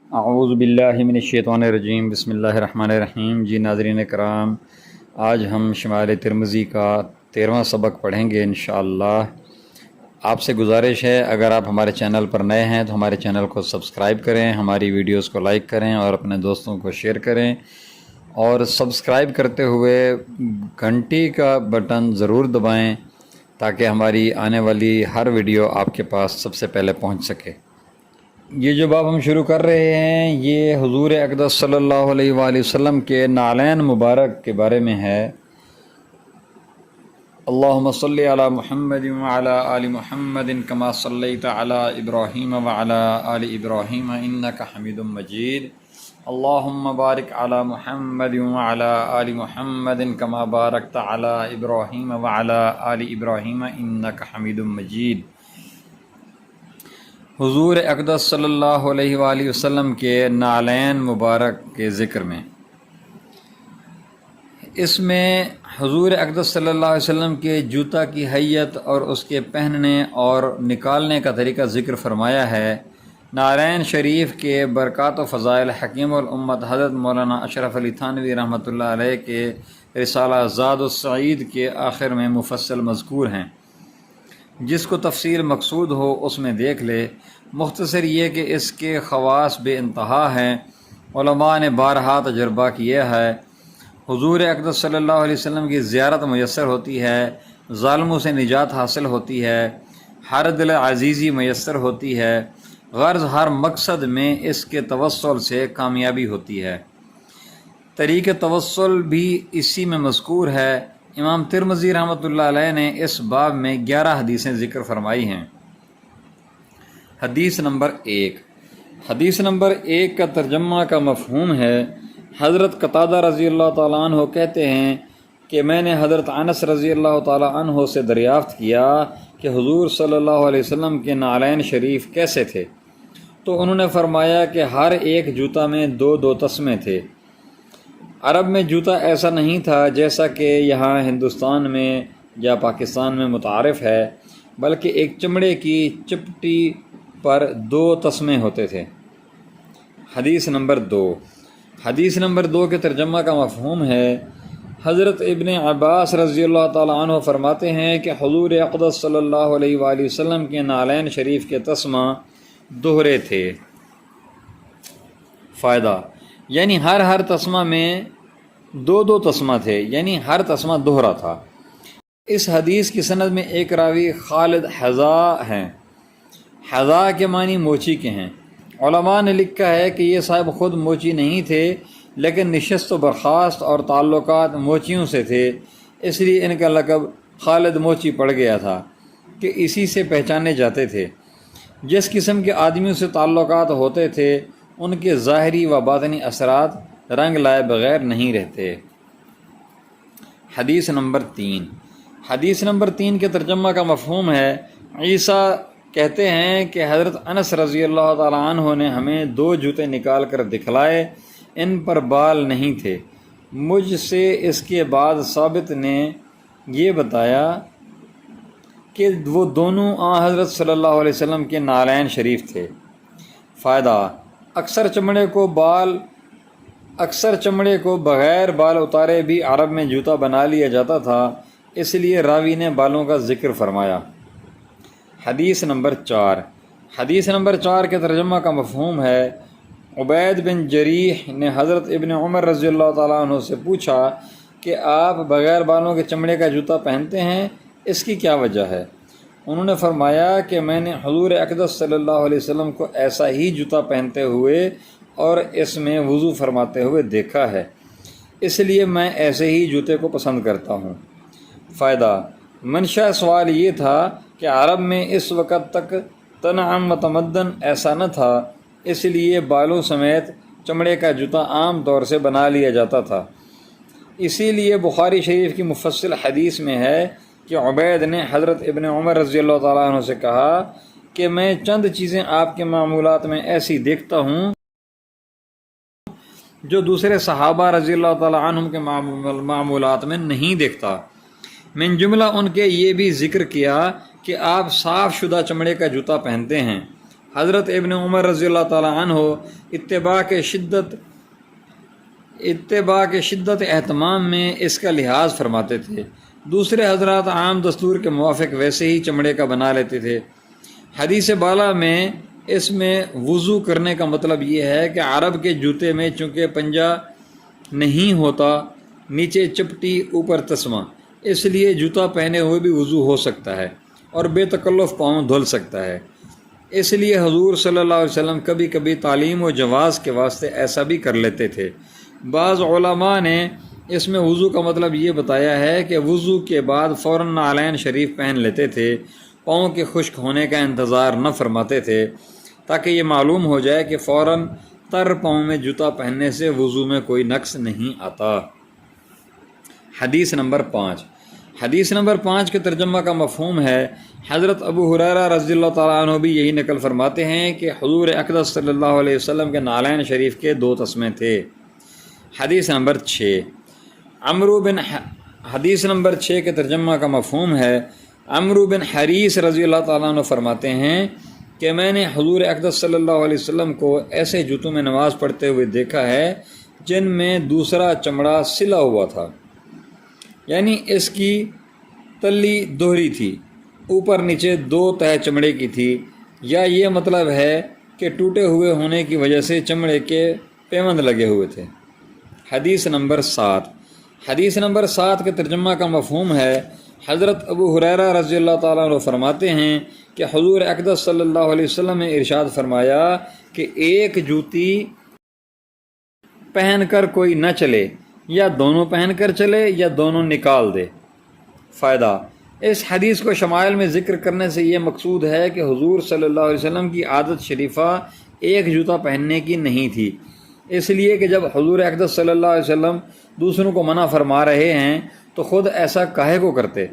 اعوذ باللہ من الشیطان الرجیم، بسم اللہ الرحمن الرحیم۔ جی ناظرین کرام، آج ہم شمال ترمذی کا 13واں سبق پڑھیں گے انشاءاللہ۔ آپ سے گزارش ہے، اگر آپ ہمارے چینل پر نئے ہیں تو ہمارے چینل کو سبسکرائب کریں، ہماری ویڈیوز کو لائک کریں اور اپنے دوستوں کو شیئر کریں، اور سبسکرائب کرتے ہوئے گھنٹی کا بٹن ضرور دبائیں تاکہ ہماری آنے والی ہر ویڈیو آپ کے پاس سب سے پہلے پہنچ سکے۔ یہ جو باب ہم شروع کر رہے ہیں یہ حضور اقدس صلی اللہ علیہ وآلہ وسلم کے نعلین مبارک کے بارے میں ہے۔ اللہم صلی علی محمد وعلی آل محمد کما صلیت علی ابراہیم وعلی آل ابراہیم انک حمید مجید۔ اللہم بارک علی محمد وعلی آل محمد کما بارکت علی ابراہیم وعلی آل ابراہیم انک حمید مجید۔ حضور اقدس صلی اللہ علیہ وآلہ وسلم کے نعلین مبارک کے ذکر میں، اس میں حضور اقدس صلی اللہ علیہ وسلم کے جوتا کی حیت اور اس کے پہننے اور نکالنے کا طریقہ ذکر فرمایا ہے۔ نعلین شریف کے برکات و فضائل حکیم الامت حضرت مولانا اشرف علی تھانوی رحمۃ اللہ علیہ کے رسالہ زاد السعید کے آخر میں مفصل مذکور ہیں۔ جس کو تفصیل مقصود ہو اس میں دیکھ لے۔ مختصر یہ کہ اس کے خواص بے انتہا ہیں، علماء نے بارہا تجربہ کیا ہے۔ حضور اقدس صلی اللہ علیہ وسلم کی زیارت میسر ہوتی ہے، ظالموں سے نجات حاصل ہوتی ہے، ہر دل عزیزی میسر ہوتی ہے، غرض ہر مقصد میں اس کے توسل سے کامیابی ہوتی ہے۔ طریق توسل بھی اسی میں مذکور ہے۔ امام ترمذی رحمۃ اللہ علیہ نے اس باب میں 11 حدیثیں ذکر فرمائی ہیں۔ حدیث نمبر 1۔ حدیث نمبر 1 کا ترجمہ کا مفہوم ہے۔ حضرت قتادہ رضی اللہ تعالیٰ عنہ کہتے ہیں کہ میں نے حضرت انس رضی اللہ تعالیٰ عنہ سے دریافت کیا کہ حضور صلی اللہ علیہ وسلم کے نعلین شریف کیسے تھے، تو انہوں نے فرمایا کہ ہر ایک جوتا میں دو تسمے تھے۔ عرب میں جوتا ایسا نہیں تھا جیسا کہ یہاں ہندوستان میں یا پاکستان میں متعارف ہے، بلکہ ایک چمڑے کی چپٹی پر 2 تسمے ہوتے تھے۔ حدیث نمبر 2۔ حدیث نمبر 2 کے ترجمہ کا مفہوم ہے۔ حضرت ابن عباس رضی اللہ تعالیٰ عنہ فرماتے ہیں کہ حضور اقدس صلی اللہ علیہ وآلہ وسلم کے نعلین شریف کے تسمہ دوہرے تھے۔ فائدہ، یعنی ہر تسمہ میں 2 تسمہ تھے، یعنی ہر تسمہ دوہرا تھا۔ اس حدیث کی سند میں ایک راوی خالد حذا ہیں۔ حذا کے معنی موچی کے ہیں۔ علماء نے لکھا ہے کہ یہ صاحب خود موچی نہیں تھے، لیکن نشست و برخاست اور تعلقات موچیوں سے تھے، اس لیے ان کا لقب خالد موچی پڑ گیا تھا کہ اسی سے پہچانے جاتے تھے۔ جس قسم کے آدمیوں سے تعلقات ہوتے تھے ان کے ظاہری و باطنی اثرات رنگ لائے بغیر نہیں رہتے۔ حدیث نمبر 3۔ حدیث نمبر 3 کے ترجمہ کا مفہوم ہے۔ عیسیٰ کہتے ہیں کہ حضرت انس رضی اللہ تعالیٰ عنہ نے ہمیں 2 جوتے نکال کر دکھلائے، ان پر بال نہیں تھے۔ مجھ سے اس کے بعد ثابت نے یہ بتایا کہ وہ دونوں حضرت صلی اللہ علیہ وسلم کے نعلین شریف تھے۔ فائدہ، اکثر چمڑے کو بغیر بال اتارے بھی عرب میں جوتا بنا لیا جاتا تھا، اس لیے راوی نے بالوں کا ذکر فرمایا۔ حدیث نمبر 4۔ حدیث نمبر 4 کے ترجمہ کا مفہوم ہے۔ عبید بن جریح نے حضرت ابن عمر رضی اللہ تعالیٰ عنہ سے پوچھا کہ آپ بغیر بالوں کے چمڑے کا جوتا پہنتے ہیں، اس کی کیا وجہ ہے؟ انہوں نے فرمایا کہ میں نے حضور اقدس صلی اللہ علیہ وسلم کو ایسا ہی جوتا پہنتے ہوئے اور اس میں وضو فرماتے ہوئے دیکھا ہے، اس لیے میں ایسے ہی جوتے کو پسند کرتا ہوں۔ فائدہ، منشا سوال یہ تھا کہ عرب میں اس وقت تک تنعم و تمدن ایسا نہ تھا، اس لیے بالوں سمیت چمڑے کا جوتا عام طور سے بنا لیا جاتا تھا۔ اسی لیے بخاری شریف کی مفصل حدیث میں ہے کہ عبید نے حضرت ابن عمر رضی اللہ تعالیٰ عنہ سے کہا کہ میں چند چیزیں آپ کے معمولات میں ایسی دیکھتا ہوں جو دوسرے صحابہ رضی اللہ تعالیٰ عنہم کے معمولات میں نہیں دیکھتا۔ من جملہ ان کے یہ بھی ذکر کیا کہ آپ صاف شدہ چمڑے کا جوتا پہنتے ہیں۔ حضرت ابن عمر رضی اللہ تعالی عنہ اتباع کے شدت اہتمام میں اس کا لحاظ فرماتے تھے۔ دوسرے حضرات عام دستور کے موافق ویسے ہی چمڑے کا بنا لیتے تھے۔ حدیث بالا میں اس میں وضو کرنے کا مطلب یہ ہے کہ عرب کے جوتے میں چونکہ پنجہ نہیں ہوتا، نیچے چپٹی اوپر تسمہ، اس لیے جوتا پہنے ہوئے بھی وضو ہو سکتا ہے اور بے تکلف پاؤں دھل سکتا ہے۔ اس لیے حضور صلی اللہ علیہ وسلم کبھی کبھی تعلیم و جواز کے واسطے ایسا بھی کر لیتے تھے۔ بعض علماء نے اس میں وضو کا مطلب یہ بتایا ہے کہ وضو کے بعد فوراً نعلین شریف پہن لیتے تھے، پاؤں کے خشک ہونے کا انتظار نہ فرماتے تھے تاکہ یہ معلوم ہو جائے کہ فوراً تر پاؤں میں جوتا پہننے سے وضو میں کوئی نقص نہیں آتا۔ حدیث نمبر 5۔ حدیث نمبر 5 کے ترجمہ کا مفہوم ہے، حضرت ابو ہریرہ رضی اللہ تعالیٰ عنہ بھی یہی نقل فرماتے ہیں کہ حضور اقدس صلی اللہ علیہ وسلم کے نعلین شریف کے 2 تسمے تھے۔ حدیث نمبر 6۔ حدیث نمبر 6 کے ترجمہ کا مفہوم ہے، عمرو بن حریث رضی اللہ تعالیٰ عنہ فرماتے ہیں کہ میں نے حضور اقدس صلی اللہ علیہ وسلم کو ایسے جوتوں میں نماز پڑھتے ہوئے دیکھا ہے جن میں دوسرا چمڑا سلا ہوا تھا، یعنی اس کی تلی دوہری تھی، اوپر نیچے 2 تہہ چمڑے کی تھی، یا یہ مطلب ہے کہ ٹوٹے ہوئے ہونے کی وجہ سے چمڑے کے پیوند لگے ہوئے تھے۔ حدیث نمبر 7۔ حدیث نمبر 7 کے ترجمہ کا مفہوم ہے، حضرت ابو ہریرہ رضی اللہ تعالیٰ عنہ فرماتے ہیں کہ حضور اقدس صلی اللہ علیہ وسلم نے ارشاد فرمایا کہ ایک جوتی پہن کر کوئی نہ چلے، یا دونوں پہن کر چلے یا دونوں نکال دے۔ فائدہ، اس حدیث کو شمائل میں ذکر کرنے سے یہ مقصود ہے کہ حضور صلی اللہ علیہ وسلم کی عادت شریفہ ایک جوتا پہننے کی نہیں تھی، اس لیے کہ جب حضور اقدس صلی اللہ علیہ وسلم دوسروں کو منع فرما رہے ہیں تو خود ایسا کاہے کو کرتے؟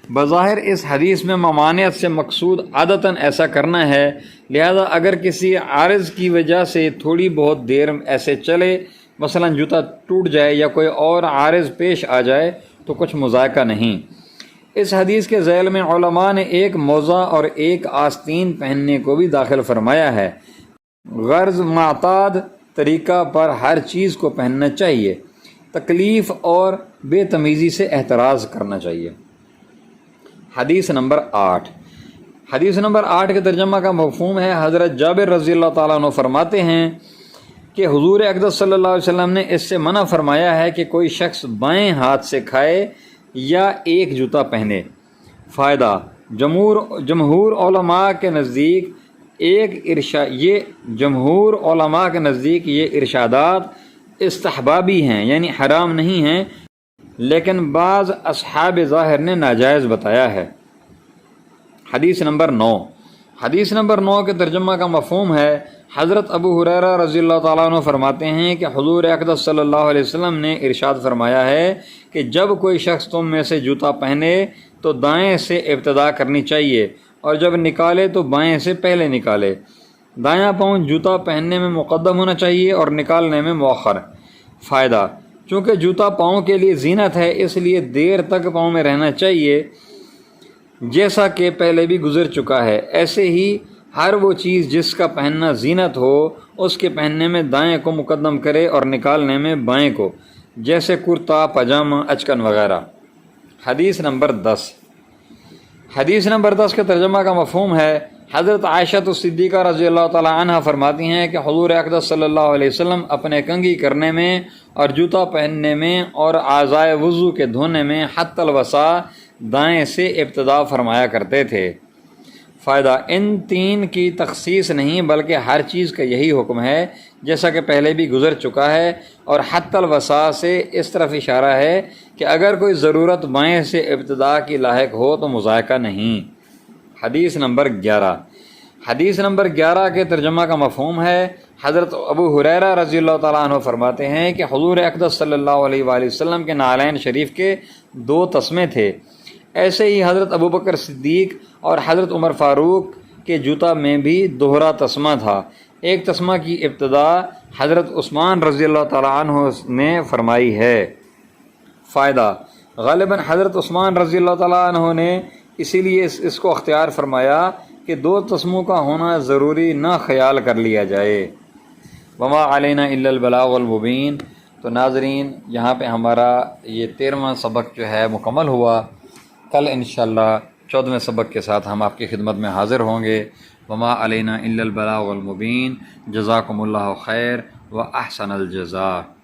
بظاہر اس حدیث میں ممانعت سے مقصود عادتاً ایسا کرنا ہے، لہذا اگر کسی عارض کی وجہ سے تھوڑی بہت دیر ایسے چلے، مثلا جوتا ٹوٹ جائے یا کوئی اور عارض پیش آ جائے تو کچھ مذائقہ نہیں۔ اس حدیث کے ذیل میں علماء نے ایک موزہ اور ایک آستین پہننے کو بھی داخل فرمایا ہے، غرض معتاد طریقہ پر ہر چیز کو پہننا چاہیے، تکلیف اور بے تمیزی سے احتراز کرنا چاہیے۔ حدیث نمبر 8۔ حدیث نمبر 8 کے ترجمہ کا مفہوم ہے، حضرت جابر رضی اللہ تعالیٰ عنہ فرماتے ہیں کہ حضور اقدس صلی اللہ علیہ وسلم نے اس سے منع فرمایا ہے کہ کوئی شخص بائیں ہاتھ سے کھائے یا ایک جوتا پہنے۔ فائدہ، جمہور علماء کے نزدیک یہ ارشادات استحبابی ہیں، یعنی حرام نہیں ہیں، لیکن بعض اصحاب ظاہر نے ناجائز بتایا ہے۔ حدیث نمبر 9۔ حدیث نمبر 9 کے ترجمہ کا مفہوم ہے، حضرت ابو ہریرہ رضی اللہ تعالیٰ عنہ فرماتے ہیں کہ حضور اقدس صلی اللہ علیہ وسلم نے ارشاد فرمایا ہے کہ جب کوئی شخص تم میں سے جوتا پہنے تو دائیں سے ابتدا کرنی چاہیے، اور جب نکالے تو بائیں سے پہلے نکالے۔ دایاں پاؤں جوتا پہننے میں مقدم ہونا چاہیے اور نکالنے میں مؤخر۔ فائدہ، چونکہ جوتا پاؤں کے لیے زینت ہے، اس لیے دیر تک پاؤں میں رہنا چاہیے، جیسا کہ پہلے بھی گزر چکا ہے۔ ایسے ہی ہر وہ چیز جس کا پہننا زینت ہو، اس کے پہننے میں دائیں کو مقدم کرے اور نکالنے میں بائیں کو، جیسے کرتا، پاجامہ، اچکن وغیرہ۔ حدیث نمبر 10۔ حدیث نمبر 10 کے ترجمہ کا مفہوم ہے، حضرت عائشہ صدیقہ رضی اللہ تعالی عنہ فرماتی ہیں کہ حضور اقدس صلی اللہ علیہ وسلم اپنے کنگھی کرنے میں اور جوتا پہننے میں اور اعضائے وضو کے دھونے میں حتی الوسا دائیں سے ابتدا فرمایا کرتے تھے۔ فائدہ، ان 3 کی تخصیص نہیں بلکہ ہر چیز کا یہی حکم ہے، جیسا کہ پہلے بھی گزر چکا ہے، اور حتی الوسا سے اس طرف اشارہ ہے کہ اگر کوئی ضرورت بائیں سے ابتدا کی لاحق ہو تو مذائقہ نہیں۔ حدیث نمبر 11۔ حدیث نمبر 11 کے ترجمہ کا مفہوم ہے، حضرت ابو ہریرہ رضی اللہ تعالیٰ عنہ فرماتے ہیں کہ حضور اقدس صلی اللہ علیہ وآلہ وسلم کے نعلین شریف کے 2 تسمے تھے۔ ایسے ہی حضرت ابو بکر صدیق اور حضرت عمر فاروق کے جوتا میں بھی دوہرا تسمہ تھا۔ ایک تسمہ کی ابتدا حضرت عثمان رضی اللہ تعالیٰ عنہ نے فرمائی ہے۔ فائدہ، غالباً حضرت عثمان رضی اللہ تعالیٰ عنہ نے اسی لیے اس کو اختیار فرمایا کہ دو تسموں کا ہونا ضروری نہ خیال کر لیا جائے۔ وما علینا الا البلاغ المبین۔ تو ناظرین یہاں پہ ہمارا یہ 13واں سبق جو ہے مکمل ہوا۔ کل انشاءاللہ 14ویں سبق کے ساتھ ہم آپ کی خدمت میں حاضر ہوں گے۔ وما علینا الا البلاغ المبین۔ جزاکم اللہ خیر و احسن الجزاء۔